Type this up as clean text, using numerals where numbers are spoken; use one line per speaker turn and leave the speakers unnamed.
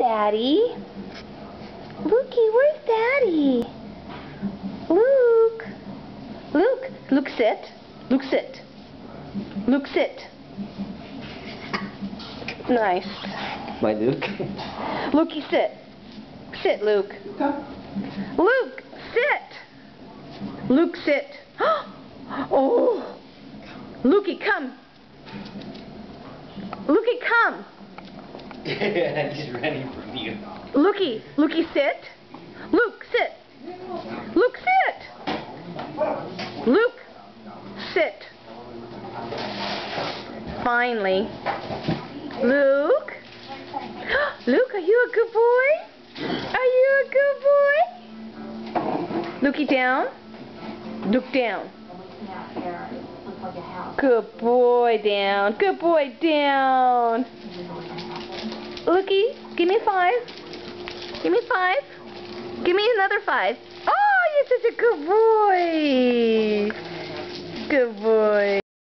Daddy? Lukey, where's Daddy? Luke. Luke. Luke, sit. Luke, sit. Luke, sit. Nice.
My Luke?
Lukey, sit. Sit, Luke. Luke, sit. Luke, sit. Oh. Lukey, come. Lukey, come.
He's running from you.
Lukey, sit. Luke, sit. Luke, sit. Luke, sit. Finally. Luke? Luke, are you a good boy? Are you a good boy? Lukey, down. Luke, down. Good boy, down. Good boy, down. Lukey, give me 5. Give me 5. Give me another 5. Oh, you're such a good boy.